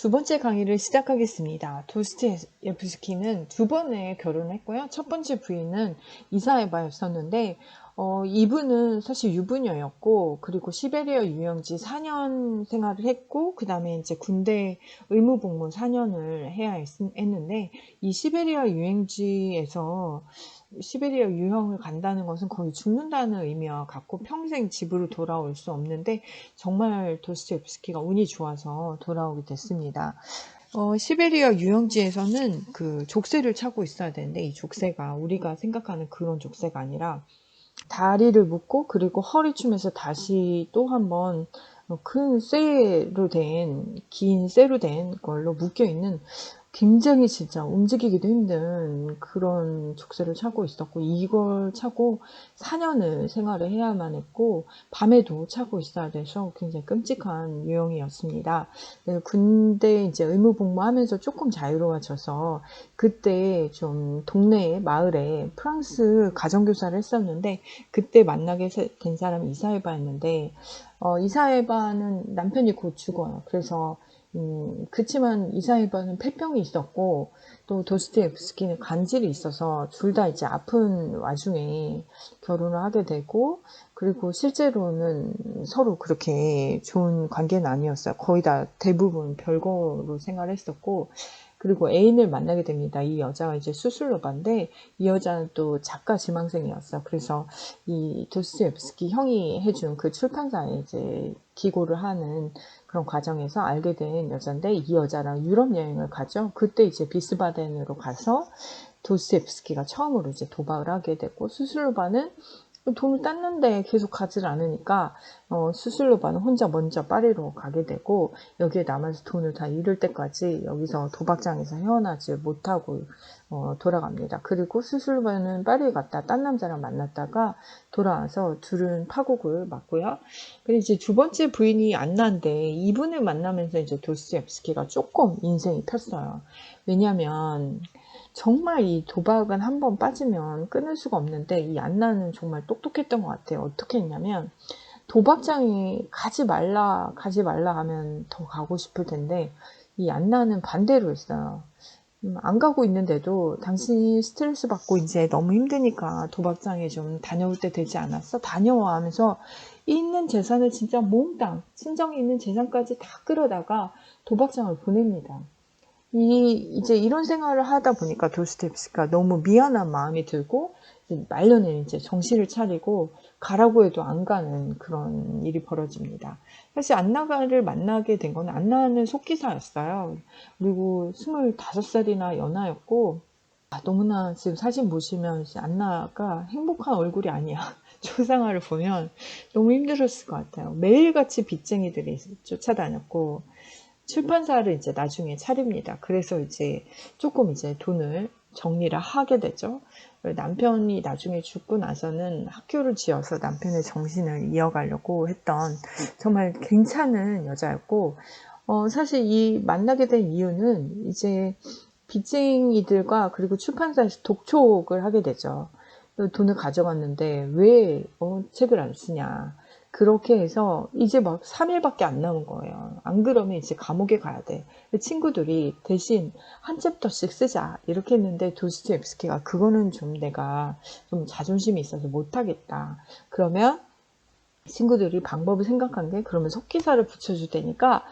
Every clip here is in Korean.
두 번째 강의를 시작하겠습니다. 도스토옙스키는 두 번의 결혼했고요. 첫 번째 부인은 이사에바였었는데 이분은 사실 유부녀였고, 그리고 시베리아 유영지 4년 생활을 했고, 그 다음에 이제 군대 의무복무 4년을 해야 했는데, 이 시베리아 유영지에서 시베리아 유형을 간다는 것은 거의 죽는다는 의미와 같고 평생 집으로 돌아올 수 없는데, 정말 도스토옙스키가 운이 좋아서 돌아오게 됐습니다. 시베리아 유형지에서는 그 족쇄를 차고 있어야 되는데, 이 족쇄가 우리가 생각하는 그런 족쇄가 아니라 다리를 묶고, 그리고 허리춤에서 다시 또 한번 큰 쇠로 된, 긴 쇠로 된 걸로 묶여 있는, 굉장히 진짜 움직이기도 힘든 그런 족쇄를 차고 있었고, 이걸 차고 4년을 생활을 해야만 했고, 밤에도 차고 있어야 돼서 굉장히 끔찍한 유형이었습니다. 네, 군대 이제 의무복무하면서 조금 자유로워져서 그때 좀 동네 마을에 프랑스 가정교사를 했었는데, 그때 만나게 된 사람이 이사에바였는데, 이사에바는 남편이 곧 죽어요. 그래서 그치만 이사에바는 폐병이 있었고, 또 도스토옙스키는 간질이 있어서 둘 다 이제 아픈 와중에 결혼을 하게 되고, 그리고 실제로는 서로 그렇게 좋은 관계는 아니었어요. 거의 다 대부분 별거로 생활했었고, 그리고 애인을 만나게 됩니다. 이 여자가 이제 수술로반데, 이 여자는 또 작가 지망생이었어. 그래서 이 도스토옙스키 형이 해준 그 출판사에 이제 기고를 하는 그런 과정에서 알게 된 여잔데, 이 여자랑 유럽 여행을 가죠. 그때 이제 비스바덴으로 가서 도스토옙스키가 처음으로 이제 도박을 하게 됐고, 수술로반은 돈을 땄는데 계속 가질 않으니까 수술로반은 혼자 먼저 파리로 가게 되고, 여기에 남아서 돈을 다 잃을 때까지 여기서 도박장에서 헤어나지 못하고 돌아갑니다. 그리고 수술로반은 파리에 갔다 딴 남자랑 만났다가 돌아와서 둘은 파국을 맞고요. 그리고 이제 두 번째 부인이 안나인데, 이분을 만나면서 이제 도스토옙스키가 조금 인생이 폈어요. 왜냐면 정말 이 도박은 한번 빠지면 끊을 수가 없는데, 이 안나는 정말 똑똑했던 것 같아요. 어떻게 했냐면, 도박장에 가지 말라 하면 더 가고 싶을 텐데, 이 안나는 반대로 했어요. 안 가고 있는데도 당신이 스트레스 받고 이제 너무 힘드니까 도박장에 좀 다녀올 때 되지 않았어? 다녀와 하면서 있는 재산을 진짜 몽땅, 친정에 있는 재산까지 다 끌어다가 도박장을 보냅니다. 이제 이런 생활을 하다 보니까 도스토옙스키가 너무 미안한 마음이 들고, 말년에 이제 정신을 차리고 가라고 해도 안 가는 그런 일이 벌어집니다. 사실 안나를 만나게 된 건, 안나는 속기사였어요. 그리고 25살이나 연하였고, 너무나 지금 사진 보시면 안나가 행복한 얼굴이 아니야. 초상화를 보면 너무 힘들었을 것 같아요. 매일같이 빚쟁이들이 쫓아다녔고, 출판사를 이제 나중에 차립니다. 그래서 이제 조금 이제 돈을 정리를 하게 되죠. 남편이 나중에 죽고 나서는 학교를 지어서 남편의 정신을 이어가려고 했던 정말 괜찮은 여자였고, 사실 이 만나게 된 이유는 이제 빚쟁이들과, 그리고 출판사에서 독촉을 하게 되죠. 돈을 가져갔는데 왜 책을 안 쓰냐. 그렇게 해서 이제 막 3일밖에 안 남은 거예요. 안 그러면 이제 감옥에 가야 돼. 친구들이 대신 한 챕터씩 쓰자 이렇게 했는데, 도스토옙스키가 그거는 좀 내가 좀 자존심이 있어서 못하겠다. 그러면 친구들이 방법을 생각한 게, 그러면 속기사를 붙여줄 테니까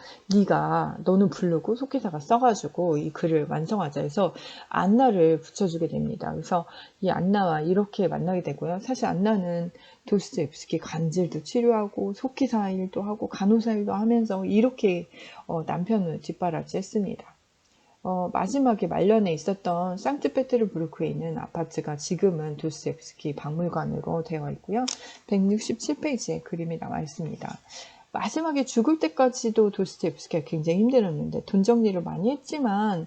너는 부르고 속기사가 써가지고 이 글을 완성하자 해서 안나를 붙여주게 됩니다. 그래서 이 안나와 이렇게 만나게 되고요. 사실 안나는 도스토옙스키 간질도 치료하고 속기사 일도 하고 간호사 일도 하면서 이렇게 남편을 뒷바라지 했습니다. 마지막에 말년에 있었던 상트페테르부르크에 있는 아파트가 지금은 도스토옙스키 박물관으로 되어 있고요. 167페이지에 그림이 나와 있습니다. 마지막에 죽을 때까지도 도스토옙스키가 굉장히 힘들었는데, 돈 정리를 많이 했지만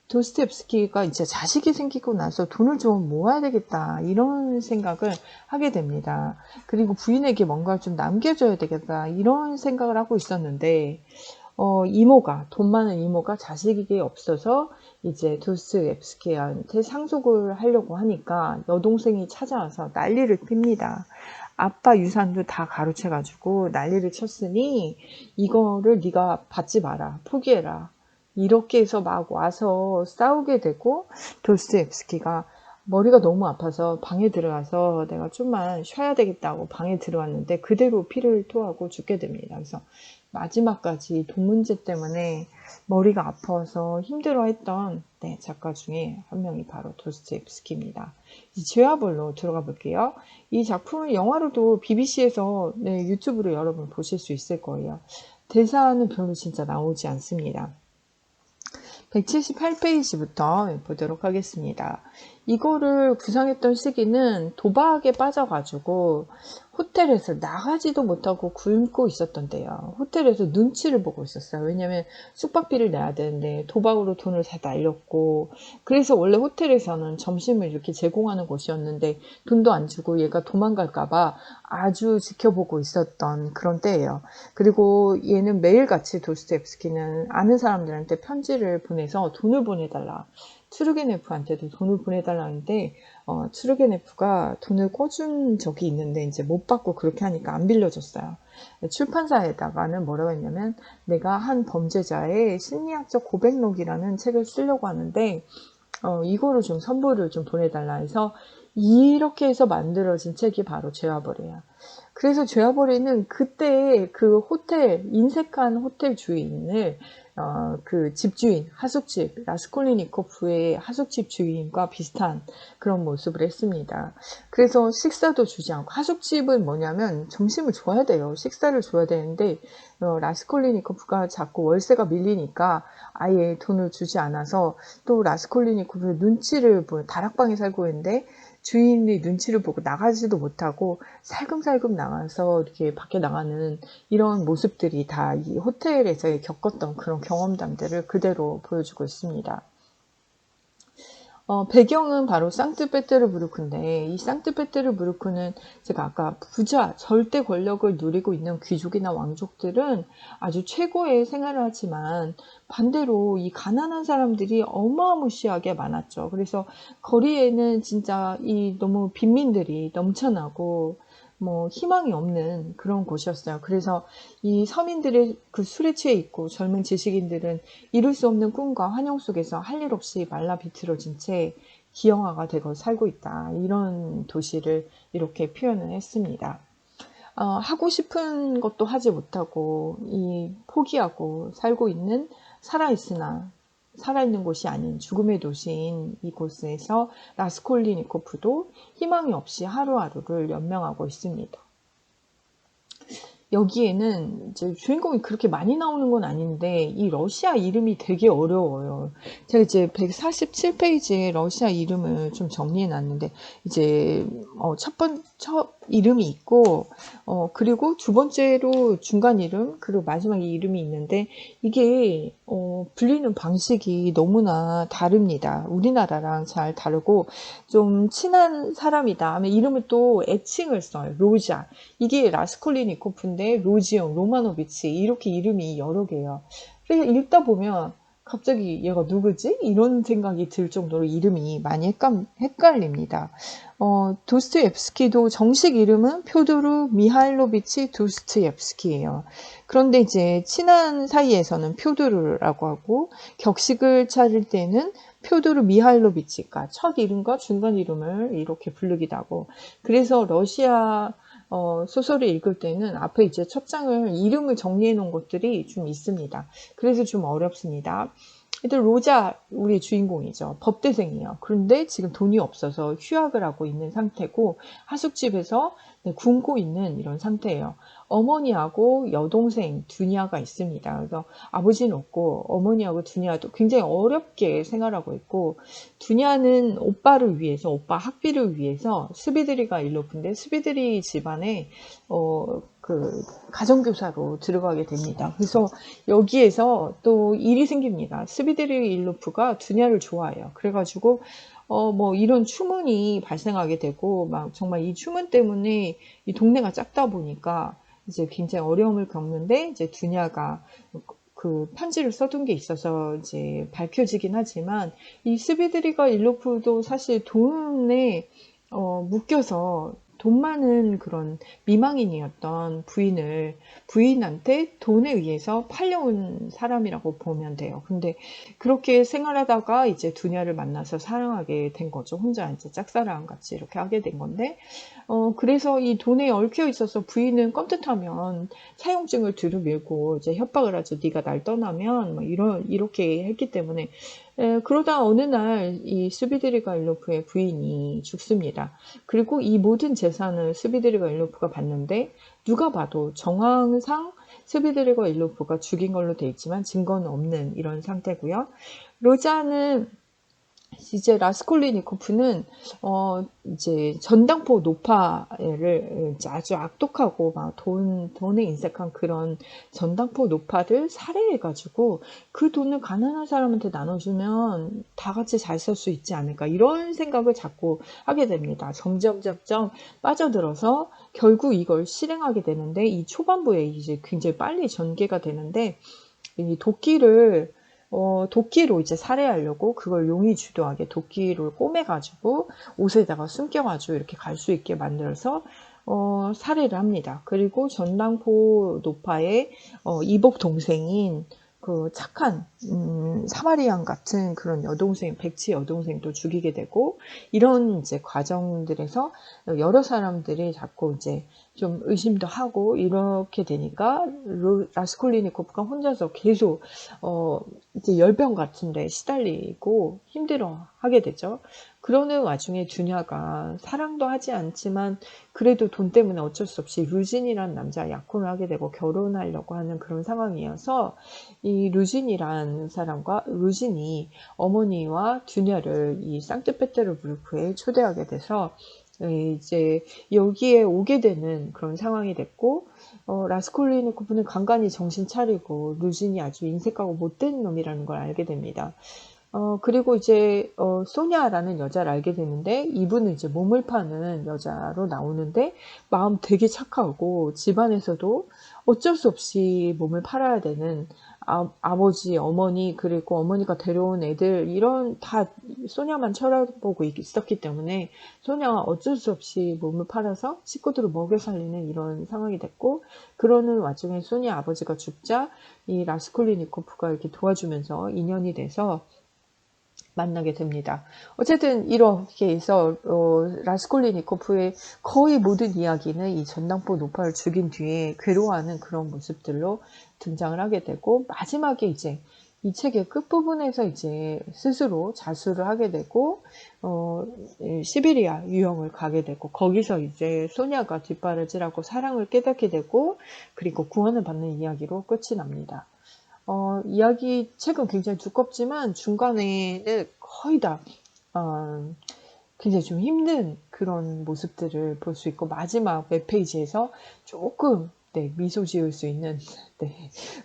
도스토옙스키가 이제 자식이 생기고 나서 돈을 좀 모아야 되겠다 이런 생각을 하게 됩니다. 그리고 부인에게 뭔가 좀 남겨줘야 되겠다 이런 생각을 하고 있었는데, 돈 많은 이모가 자식이 없어서 이제 도스토옙스키한테 상속을 하려고 하니까 여동생이 찾아와서 난리를 핍니다. 아빠 유산도 다 가로채가지고 난리를 쳤으니 이거를 네가 받지 마라. 포기해라. 이렇게 해서 막 와서 싸우게 되고 도스토옙스키가 머리가 너무 아파서 방에 들어가서 내가 좀만 쉬어야 되겠다고 방에 들어왔는데 그대로 피를 토하고 죽게 됩니다. 그래서 마지막까지 돈 문제 때문에 머리가 아파서 힘들어했던 작가 중에 한 명이 바로 도스토옙스키입니다. 죄와벌로 들어가 볼게요. 이 작품은 영화로도 BBC에서 유튜브로 여러분 보실 수 있을 거예요. 대사는 별로 진짜 나오지 않습니다. 178페이지부터 보도록 하겠습니다. 이거를 구상했던 시기는 도박에 빠져가지고 호텔에서 나가지도 못하고 굶고 있었던 때요. 호텔에서 눈치를 보고 있었어요. 왜냐면 숙박비를 내야 되는데 도박으로 돈을 다 날렸고, 그래서 원래 호텔에서는 점심을 이렇게 제공하는 곳이었는데 돈도 안 주고 얘가 도망갈까봐 아주 지켜보고 있었던 그런 때예요. 그리고 얘는 매일같이 도스토옙스키는 아는 사람들한테 편지를 보내서 돈을 보내달라, 투르게네프한테도 돈을 보내달라는데 투르게네프가 돈을 꿔준 적이 있는데 이제 못 받고 그렇게 하니까 안 빌려줬어요. 출판사에다가는 뭐라고 했냐면, 내가 한 범죄자의 심리학적 고백록이라는 책을 쓰려고 하는데 이거를 좀 선물을 좀 보내달라 해서 이렇게 해서 만들어진 책이 바로 죄와벌이에요. 그래서 죄와벌이는 그때 그 호텔, 인색한 호텔 주인을 그 집주인, 하숙집, 라스콜리니코프의 하숙집 주인과 비슷한 그런 모습을 했습니다. 그래서 식사도 주지 않고, 하숙집은 뭐냐면 점심을 줘야 돼요. 식사를 줘야 되는데 라스콜리니코프가 자꾸 월세가 밀리니까 아예 돈을 주지 않아서, 또 라스콜리니코프의 눈치를 보여, 다락방에 살고 있는데 주인이 눈치를 보고 나가지도 못하고 살금살금 나가서 이렇게 밖에 나가는 이런 모습들이 다 이 호텔에서 겪었던 그런 경험담들을 그대로 보여주고 있습니다. 배경은 바로 상트페테르부르크인데, 이 상트페테르부르크는 제가 아까 부자, 절대 권력을 누리고 있는 귀족이나 왕족들은 아주 최고의 생활을 하지만 반대로 이 가난한 사람들이 어마무시하게 많았죠. 그래서 거리에는 진짜 이 너무 빈민들이 넘쳐나고 뭐 희망이 없는 그런 곳이었어요. 그래서 이 서민들의 그 술에 취해 있고 젊은 지식인들은 이룰 수 없는 꿈과 환영 속에서 할 일 없이 말라 비틀어진 채 기형아가 되고 살고 있다. 이런 도시를 이렇게 표현을 했습니다. 하고 싶은 것도 하지 못하고 포기하고 살고 있는, 살아있는 곳이 아닌 죽음의 도시인 이곳에서 라스콜리니코프도 희망이 없이 하루하루를 연명하고 있습니다. 여기에는 이제 주인공이 그렇게 많이 나오는 건 아닌데 이 러시아 이름이 되게 어려워요. 제가 이제 147페이지에 러시아 이름을 좀 정리해 놨는데, 이제 첫 이름이 있고 그리고 두 번째로 중간 이름, 그리고 마지막 이름이 있는데, 이게 불리는 방식이 너무나 다릅니다. 우리나라랑 잘 다르고, 좀 친한 사람이다 하면 이름을 또 애칭을 써요. 로자, 이게 라스콜리니코프인데 로지옹, 로마노비치, 이렇게 이름이 여러 개예요. 그래서 읽다 보면 갑자기 얘가 누구지? 이런 생각이 들 정도로 이름이 많이 헷갈립니다. 도스토옙스키도 정식 이름은 표도르 미하일로비치 도스토옙스키예요. 그런데 이제 친한 사이에서는 표도르라고 하고, 격식을 차릴 때는 표도르 미하일로비치가 첫 이름과 중간 이름을 이렇게 부르기도 하고, 그래서 러시아 소설을 읽을 때는 앞에 이제 첫 장을 이름을 정리해 놓은 것들이 좀 있습니다. 그래서 좀 어렵습니다. 일단 로자, 우리 주인공이죠. 법대생이에요. 그런데 지금 돈이 없어서 휴학을 하고 있는 상태고 하숙집에서 굶고 있는 이런 상태예요. 어머니하고 여동생 두냐가 있습니다. 그래서 아버지는 없고 어머니하고 두냐도 굉장히 어렵게 생활하고 있고, 두냐는 오빠를 위해서, 오빠 학비를 위해서 스비드리가 일로프인데 스비드리 집안에 그 가정교사로 들어가게 됩니다. 그래서 여기에서 또 일이 생깁니다. 스비드리 일로프가 두냐를 좋아해요. 그래가지고 뭐 이런 추문이 발생하게 되고, 막 정말 이 추문 때문에 이 동네가 작다 보니까 이제 굉장히 어려움을 겪는데, 이제 두냐가 그 편지를 써둔 게 있어서 이제 밝혀지긴 하지만, 이 스비드리가 일로프도 사실 돈에 묶여서 돈 많은 그런 미망인이었던 부인한테 돈에 의해서 팔려온 사람이라고 보면 돼요. 근데 그렇게 생활하다가 이제 두냐를 만나서 사랑하게 된 거죠. 혼자 이제 짝사랑 같이 이렇게 하게 된 건데, 그래서 이 돈에 얽혀 있어서 부인은 껌듯하면 사용증을 들이밀고 이제 협박을 하죠. 네가 날 떠나면 뭐 이렇게 했기 때문에, 그러다 어느 날 이 스비드리가 일로프의 부인이 죽습니다. 그리고 이 모든 재산을 스비드리가 일로프가 받는데, 누가 봐도 정황상 스비드리가 일로프가 죽인 걸로 돼 있지만 증거는 없는 이런 상태고요. 로자는 이제 라스콜리니코프는 이제 전당포 노파를 이제 아주 악독하고 막 돈에 인색한 그런 전당포 노파들 살해해가지고 그 돈을 가난한 사람한테 나눠주면 다 같이 잘 살 수 있지 않을까, 이런 생각을 자꾸 하게 됩니다. 점점 빠져들어서 결국 이걸 실행하게 되는데, 이 초반부에 이제 굉장히 빨리 전개가 되는데, 이 도끼로 이제 살해하려고 그걸 용이 주도하게 도끼를 꼬매가지고 옷에다가 숨겨가지고 이렇게 갈 수 있게 만들어서 살해를 합니다. 그리고 전당포 노파의 이복 동생인 그 착한 사마리안 같은 그런 여동생, 백치 여동생도 죽이게 되고, 이런 이제 과정들에서 여러 사람들이 자꾸 이제 좀 의심도 하고 이렇게 되니까 라스콜리니코프가 혼자서 계속 이제 열병 같은데 시달리고 힘들어 하게 되죠. 그러는 와중에 두냐가 사랑도 하지 않지만 그래도 돈 때문에 어쩔 수 없이 루진이란 남자와 약혼을 하게 되고 결혼하려고 하는 그런 상황이어서, 이 루진이란 사람과 루진이 어머니와 두냐를 이 상트페테르부르크에 초대하게 돼서 이제 여기에 오게 되는 그런 상황이 됐고, 라스콜리니코프는 간간히 정신 차리고 루진이 아주 인색하고 못된 놈이라는 걸 알게 됩니다. 그리고 이제 소냐라는 여자를 알게 되는데, 이분은 이제 몸을 파는 여자로 나오는데 마음 되게 착하고 집안에서도 어쩔 수 없이 몸을 팔아야 되는 아버지, 어머니, 그리고 어머니가 데려온 애들, 이런 다 소냐만 쳐다보고 있었기 때문에 소냐가 어쩔 수 없이 몸을 팔아서 식구들을 먹여 살리는 이런 상황이 됐고, 그러는 와중에 소냐 아버지가 죽자 이 라스콜리니코프가 이렇게 도와주면서 인연이 돼서 만나게 됩니다. 어쨌든 이렇게 해서 라스콜리니코프의 거의 모든 이야기는 이 전당포 노파를 죽인 뒤에 괴로워하는 그런 모습들로 등장을 하게 되고, 마지막에 이제 이 책의 끝부분에서 이제 스스로 자수를 하게 되고 시베리아 유형을 가게 되고, 거기서 이제 소냐가 뒷바라지라고 사랑을 깨닫게 되고, 그리고 구원을 받는 이야기로 끝이 납니다. 이야기 책은 굉장히 두껍지만 중간에는 거의 다 굉장히 좀 힘든 그런 모습들을 볼 수 있고, 마지막 몇 페이지에서 조금 미소 지을 수 있는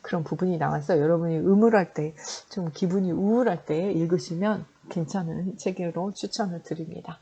그런 부분이 나와서 여러분이 의물할 때, 좀 기분이 우울할 때 읽으시면 괜찮은 책으로 추천을 드립니다.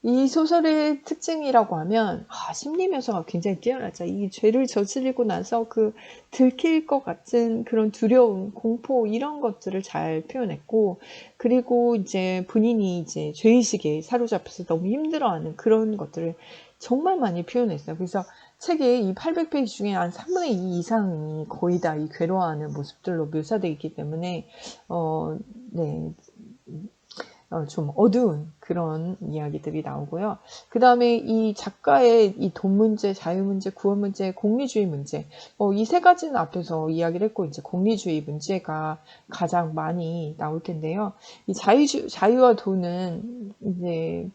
이 소설의 특징이라고 하면 심리 묘사가 굉장히 뛰어나죠. 이 죄를 저지르고 나서 그 들킬 것 같은 그런 두려움, 공포, 이런 것들을 잘 표현했고, 그리고 이제 본인이 이제 죄의식에 사로잡혀서 너무 힘들어하는 그런 것들을 정말 많이 표현했어요. 그래서 책의 이 800페이지 중에 한 3분의 2 이상이 거의 다 이 괴로워하는 모습들로 묘사되어 있기 때문에 좀 어두운 그런 이야기들이 나오고요. 그 다음에 이 작가의 이 돈 문제, 자유 문제, 구원 문제, 공리주의 문제, 이 세 가지는 앞에서 이야기를 했고, 이제 공리주의 문제가 가장 많이 나올 텐데요. 이 자유와 돈은 이제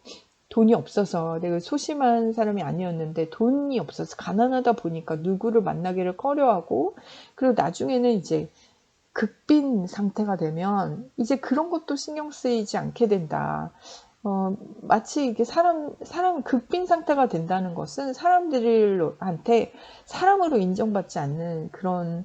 돈이 없어서, 내가 소심한 사람이 아니었는데 돈이 없어서 가난하다 보니까 누구를 만나기를 꺼려하고, 그리고 나중에는 이제 극빈 상태가 되면 이제 그런 것도 신경 쓰이지 않게 된다. 마치 이게 사람 극빈 상태가 된다는 것은 사람들한테 사람으로 인정받지 않는 그런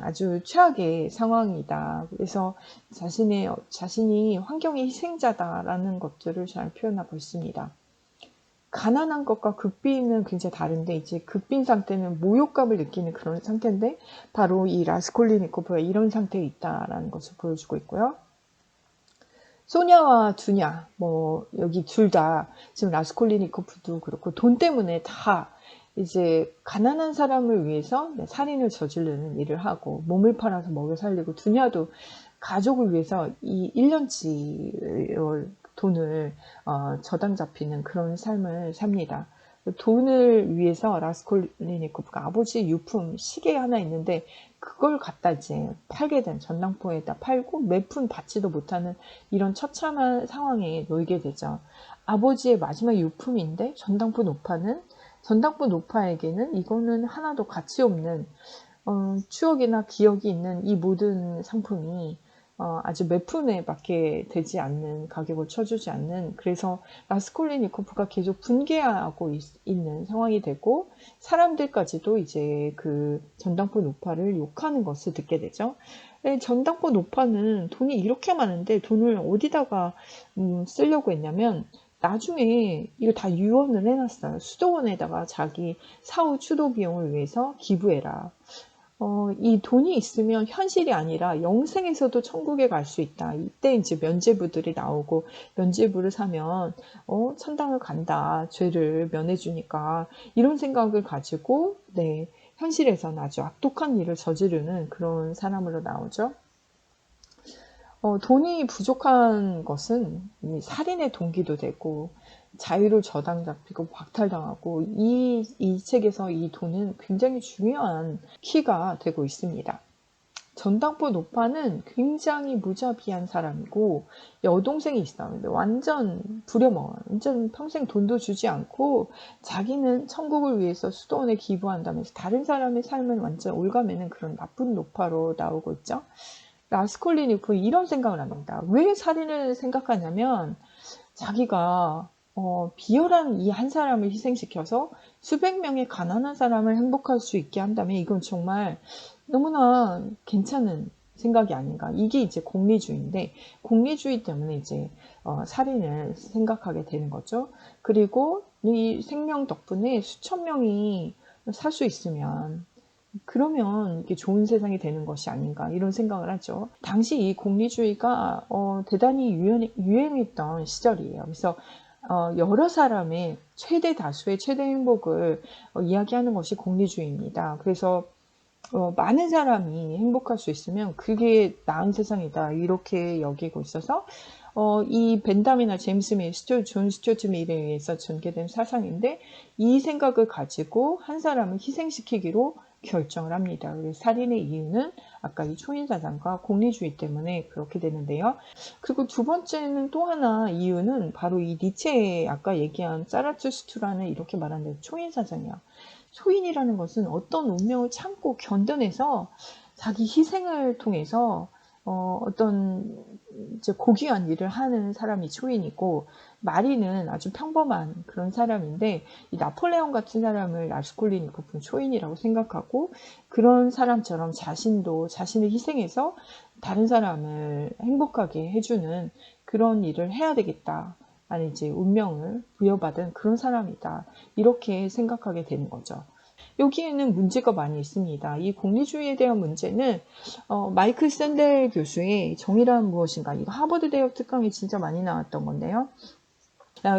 아주 최악의 상황이다. 그래서 자신이 환경의 희생자다라는 것들을 잘 표현하고 있습니다. 가난한 것과 극빈은 굉장히 다른데, 이제 극빈 상태는 모욕감을 느끼는 그런 상태인데, 바로 이 라스콜리니코프가 이런 상태에 있다라는 것을 보여주고 있고요. 소냐와 두냐, 뭐, 여기 둘 다, 지금 라스콜리니코프도 그렇고, 돈 때문에 다 이제 가난한 사람을 위해서 살인을 저지르는 일을 하고, 몸을 팔아서 먹여 살리고, 두냐도 가족을 위해서 이 1년치 돈을 저당 잡히는 그런 삶을 삽니다. 돈을 위해서 라스콜리니코프가 아버지 유품 시계 하나 있는데 그걸 갖다 이제 팔게 된 전당포에다 팔고 몇 푼 받지도 못하는 이런 처참한 상황에 놓이게 되죠. 아버지의 마지막 유품인데 전당포 노파에게는 이거는 하나도 가치 없는 추억이나 기억이 있는 이 모든 상품이 아주 몇 푼에 밖에 되지 않는 가격을 쳐주지 않는, 그래서 라스콜리니코프가 계속 분개하고 있는 상황이 되고 사람들까지도 이제 그 전당포 노파를 욕하는 것을 듣게 되죠. 전당포 노파는 돈이 이렇게 많은데 돈을 어디다가 쓰려고 했냐면 나중에 이거 다 유언을 해놨어요. 수도원에다가 자기 사후 추도 비용을 위해서 기부해라. 이 돈이 있으면 현실이 아니라 영생에서도 천국에 갈 수 있다. 이때 이제 면죄부들이 나오고 면죄부를 사면 천당을 간다. 죄를 면해주니까 이런 생각을 가지고 네, 현실에서는 아주 악독한 일을 저지르는 그런 사람으로 나오죠. 돈이 부족한 것은 이 살인의 동기도 되고 자유를 저당 잡히고 박탈당하고 이 책에서 이 돈은 굉장히 중요한 키가 되고 있습니다. 전당포 노파는 굉장히 무자비한 사람이고 여동생이 있어요. 근데 완전 부려먹어요. 완전 평생 돈도 주지 않고 자기는 천국을 위해서 수도원에 기부한다면서 다른 사람의 삶은 완전 올가매는 그런 나쁜 노파로 나오고 있죠. 라스콜리니프 이런 생각을 합니다. 왜 살인을 생각하냐면 자기가 비열한 이 한 사람을 희생시켜서 수백 명의 가난한 사람을 행복할 수 있게 한다면 이건 정말 너무나 괜찮은 생각이 아닌가. 이게 이제 공리주의인데 공리주의 때문에 이제 살인을 생각하게 되는 거죠. 그리고 이 생명 덕분에 수천 명이 살 수 있으면 그러면 이게 좋은 세상이 되는 것이 아닌가 이런 생각을 하죠. 당시 이 공리주의가 대단히 유행했던 시절이에요. 그래서 여러 사람의 최대 다수의 최대 행복을 이야기하는 것이 공리주의입니다. 그래서 많은 사람이 행복할 수 있으면 그게 나은 세상이다 이렇게 여기고 있어서 이 벤담이나 제임스 밀, 존 스튜어트 밀에 의해서 전개된 사상인데 이 생각을 가지고 한 사람을 희생시키기로 결정을 합니다. 살인의 이유는 아까 이 초인사상과 공리주의 때문에 그렇게 되는데요. 그리고 두 번째는 또 하나 이유는 바로 이 니체의 아까 얘기한 짜라투스트라는 이렇게 말하는 초인사상이야. 초인이라는 것은 어떤 운명을 참고 견뎌내서 자기 희생을 통해서 어떤 이제 고귀한 일을 하는 사람이 초인이고 마리는 아주 평범한 그런 사람인데 이 나폴레옹 같은 사람을 라스콜리니코프는 초인이라고 생각하고 그런 사람처럼 자신도 자신을 희생해서 다른 사람을 행복하게 해주는 그런 일을 해야 되겠다. 아니 이제 운명을 부여받은 그런 사람이다. 이렇게 생각하게 되는 거죠. 여기에는 문제가 많이 있습니다. 이 공리주의에 대한 문제는 마이클 샌델 교수의 정의란 무엇인가, 이거 하버드 대학 특강에 진짜 많이 나왔던 건데요.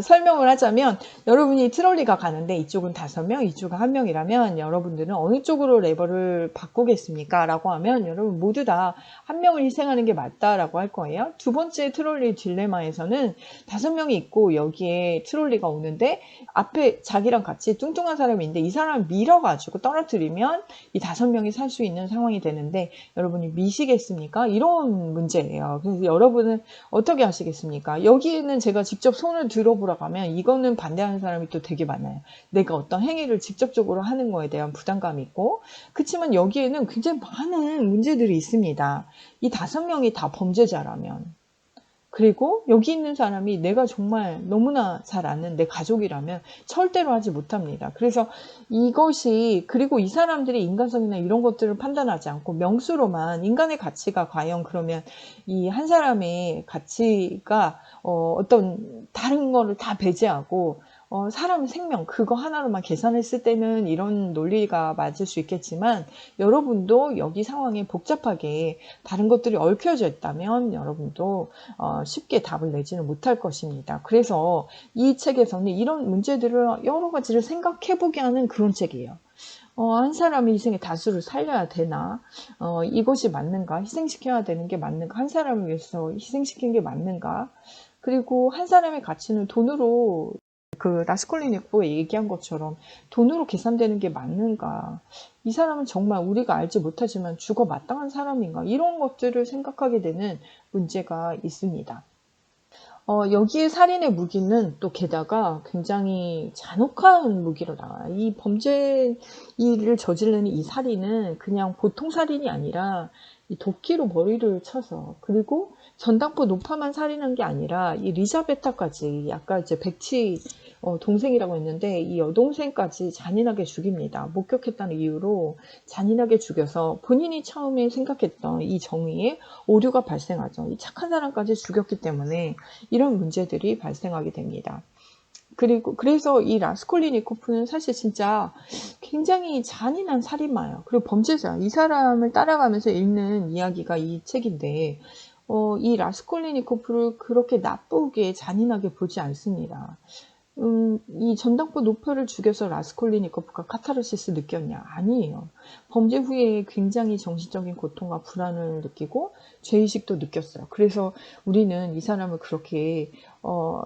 설명을 하자면 여러분이 트롤리가 가는데 이쪽은 5명, 이쪽은 1명이라면 여러분들은 어느 쪽으로 레버를 바꾸겠습니까? 라고 하면 여러분 모두 다 1명을 희생하는 게 맞다라고 할 거예요. 두 번째 트롤리 딜레마에서는 5명이 있고 여기에 트롤리가 오는데 앞에 자기랑 같이 뚱뚱한 사람이 있는데 이 사람을 밀어가지고 떨어뜨리면 이 5명이 살 수 있는 상황이 되는데 여러분이 미시겠습니까? 이런 문제예요. 그래서 여러분은 어떻게 하시겠습니까? 여기에는 제가 직접 손을 들어보라고 하면 이거는 반대하는 사람이 또 되게 많아요. 내가 어떤 행위를 직접적으로 하는 거에 대한 부담감이 있고, 그렇지만 여기에는 굉장히 많은 문제들이 있습니다. 이 5명이 다 범죄자라면, 그리고 여기 있는 사람이 내가 정말 너무나 잘 아는 내 가족이라면 절대로 하지 못합니다. 그래서 이것이, 그리고 이 사람들이 인간성이나 이런 것들을 판단하지 않고 명수로만 인간의 가치가 과연 그러면 이 한 사람의 가치가 어떤 다른 거를 다 배제하고 사람의 생명 그거 하나로만 계산했을 때는 이런 논리가 맞을 수 있겠지만 여러분도 여기 상황에 복잡하게 다른 것들이 얽혀져 있다면 여러분도 쉽게 답을 내지는 못할 것입니다. 그래서 이 책에서는 이런 문제들을 여러 가지를 생각해 보게 하는 그런 책이에요. 한 사람의 인생의 다수를 살려야 되나? 이것이 맞는가? 희생시켜야 되는 게 맞는가? 한 사람을 위해서 희생시키는 게 맞는가? 그리고 한 사람의 가치는 돈으로 그 라스콜리니코가 얘기한 것처럼 돈으로 계산되는 게 맞는가? 이 사람은 정말 우리가 알지 못하지만 죽어 마땅한 사람인가? 이런 것들을 생각하게 되는 문제가 있습니다. 여기에 살인의 무기는 또 게다가 굉장히 잔혹한 무기로 나와요. 이 범죄 일을 저지르는 이 살인은 그냥 보통 살인이 아니라 이 도끼로 머리를 쳐서 그리고 전당포 노파만 살인한 게 아니라 이 리자베타까지 아까 이제 백치 동생이라고 했는데 이 여동생까지 잔인하게 죽입니다. 목격했다는 이유로 잔인하게 죽여서 본인이 처음에 생각했던 이 정의에 오류가 발생하죠. 이 착한 사람까지 죽였기 때문에 이런 문제들이 발생하게 됩니다. 그리고 그래서 이 라스콜리니코프는 사실 진짜 굉장히 잔인한 살인마예요. 그리고 범죄자. 이 사람을 따라가면서 읽는 이야기가 이 책인데 이 라스콜리니코프를 그렇게 나쁘게 잔인하게 보지 않습니다. 이 전당포 노표를 죽여서 라스콜리니코프가 카타르시스 느꼈냐? 아니에요. 범죄 후에 굉장히 정신적인 고통과 불안을 느끼고 죄의식도 느꼈어요. 그래서 우리는 이 사람을 그렇게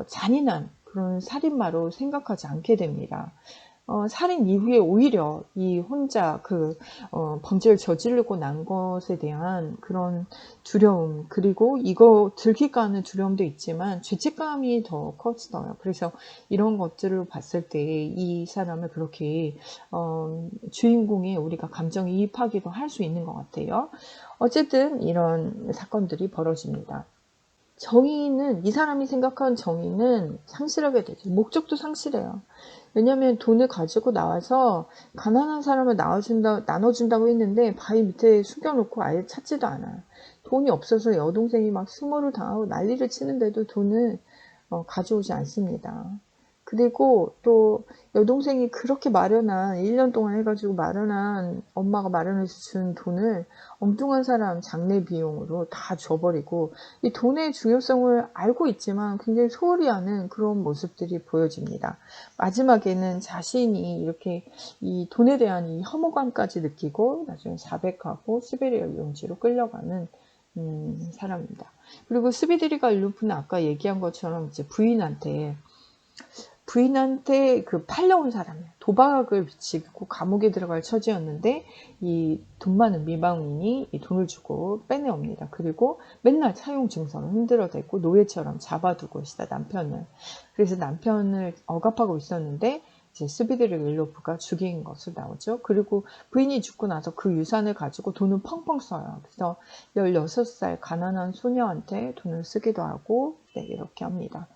잔인한 그런 살인마로 생각하지 않게 됩니다. 살인 이후에 오히려 이 혼자 범죄를 저지르고 난 것에 대한 그런 두려움, 그리고 이거 들킬까 하는 두려움도 있지만 죄책감이 더 컸어요. 그래서 이런 것들을 봤을 때 이 사람을 그렇게 주인공에 우리가 감정이입하기도 할 수 있는 것 같아요. 어쨌든 이런 사건들이 벌어집니다. 정의는 이 사람이 생각한 정의는 상실하게 되죠. 목적도 상실해요. 왜냐하면 돈을 가지고 나와서 가난한 사람을 나눠준다고 했는데 바위 밑에 숨겨놓고 아예 찾지도 않아요. 돈이 없어서 여동생이 막 수모를 당하고 난리를 치는데도 돈을 가져오지 않습니다. 그리고 또 여동생이 그렇게 마련한 1년 동안 해가지고 마련한 엄마가 마련해서 준 돈을 엉뚱한 사람 장례 비용으로 다 줘버리고 이 돈의 중요성을 알고 있지만 굉장히 소홀히 하는 그런 모습들이 보여집니다. 마지막에는 자신이 이렇게 이 돈에 대한 이 혐오감까지 느끼고 나중에 자백하고 시베리아 유원지로 끌려가는 사람입니다. 그리고 스비드리가 일루프는 아까 얘기한 것처럼 이제 부인한테 팔려온 사람이에요. 도박을 미치고 감옥에 들어갈 처지였는데 이 돈 많은 미망인이 이 돈을 주고 빼내옵니다. 그리고 맨날 차용 증서를 흔들어대고 노예처럼 잡아두고 있다 남편을. 그래서 남편을 억압하고 있었는데 이제 스비드리 윌로프가 죽인 것으로 나오죠. 그리고 부인이 죽고 나서 그 유산을 가지고 돈을 펑펑 써요. 그래서 16살 가난한 소녀한테 돈을 쓰기도 하고 네, 이렇게 합니다.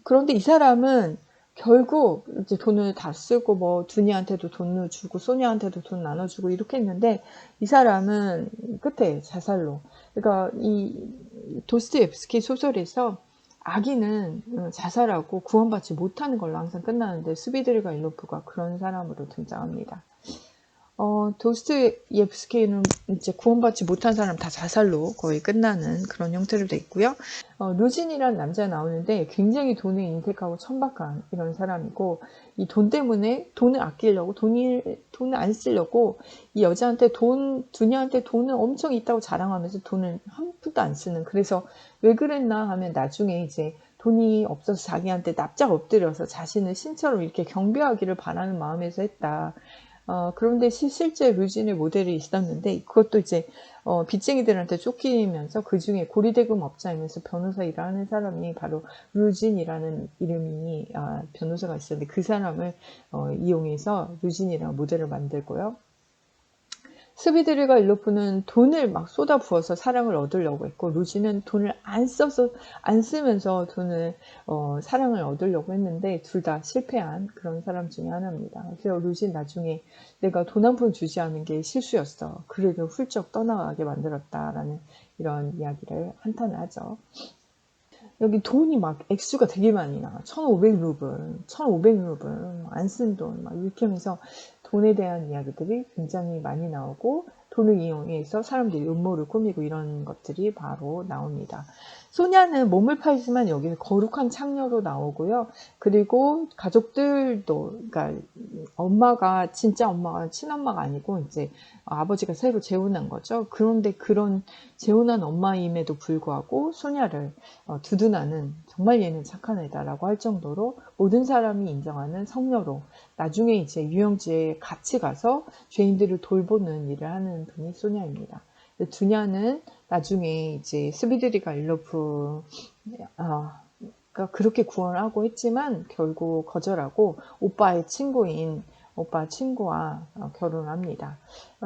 그런데 이 사람은 결국 이제 돈을 다 쓰고 뭐 두니한테도 돈을 주고 소니한테도 돈 나눠주고 이렇게 했는데 이 사람은 끝에 자살로. 그러니까 이 도스토옙스키 소설에서 악인은 자살하고 구원받지 못하는 걸로 항상 끝나는데 스비드리가 일로프가 그런 사람으로 등장합니다. 도스토옙스키는 이제 구원받지 못한 사람 다 자살로 거의 끝나는 그런 형태로 돼 있고요. 루진이라는 남자가 나오는데 굉장히 돈에 인색하고 천박한 이런 사람이고 이 돈 때문에 돈을 아끼려고 돈을 안 쓰려고 이 여자한테 두녀한테 돈을 엄청 있다고 자랑하면서 돈을 한 푼도 안 쓰는. 그래서 왜 그랬나 하면 나중에 이제 돈이 없어서 자기한테 납작 엎드려서 자신을 신처럼 이렇게 경배하기를 바라는 마음에서 했다. 그런데 실제 루진의 모델이 있었는데 그것도 이제 빚쟁이들한테 쫓기면서 그 중에 고리대금 업자이면서 변호사 일을 하는 사람이 바로 루진이라는 이름이 변호사가 있었는데 그 사람을 이용해서 루진이라는 모델을 만들고요. 스비드리가 일로프는 돈을 막 쏟아부어서 사랑을 얻으려고 했고 루진은 돈을 안 쓰면서 돈을 사랑을 얻으려고 했는데 둘 다 실패한 그런 사람 중에 하나입니다. 그래서 루진 나중에 내가 돈 한 푼 주지 않은 게 실수였어. 그래도 훌쩍 떠나가게 만들었다라는 이런 이야기를 한탄을 하죠. 여기 돈이 막 액수가 되게 많이 나와. 1,500루블, 1,500루블, 안 쓴 돈, 막 이렇게 하면서 돈에 대한 이야기들이 굉장히 많이 나오고, 돈을 이용해서 사람들이 음모를 꾸미고 이런 것들이 바로 나옵니다. 소냐는 몸을 팔지만 여기는 거룩한 창녀로 나오고요. 그리고 가족들도, 그러니까 엄마가, 진짜 엄마가 친엄마가 아니고, 이제 아버지가 새로 재혼한 거죠. 그런데 그런 재혼한 엄마임에도 불구하고 소냐를 두둔하는, 정말 얘는 착한 애다라고 할 정도로 모든 사람이 인정하는 성녀로, 나중에 이제 유영지에 같이 가서 죄인들을 돌보는 일을 하는 분이 소냐입니다. 두냐는 나중에 이제 스비드리가 일러프 가 그렇게 구원을 하고 했지만 결국 거절하고 오빠 친구와 결혼을 합니다.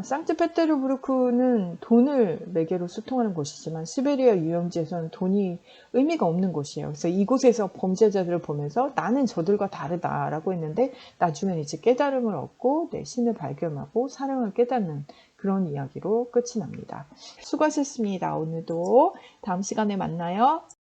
상트페테르부르크는 돈을 매개로 소통하는 곳이지만 시베리아 유영지에서는 돈이 의미가 없는 곳이에요. 그래서 이곳에서 범죄자들을 보면서 나는 저들과 다르다라고 했는데 나중에는 이제 깨달음을 얻고 신을 발견하고 사랑을 깨닫는 그런 이야기로 끝이 납니다. 수고하셨습니다. 오늘도 다음 시간에 만나요.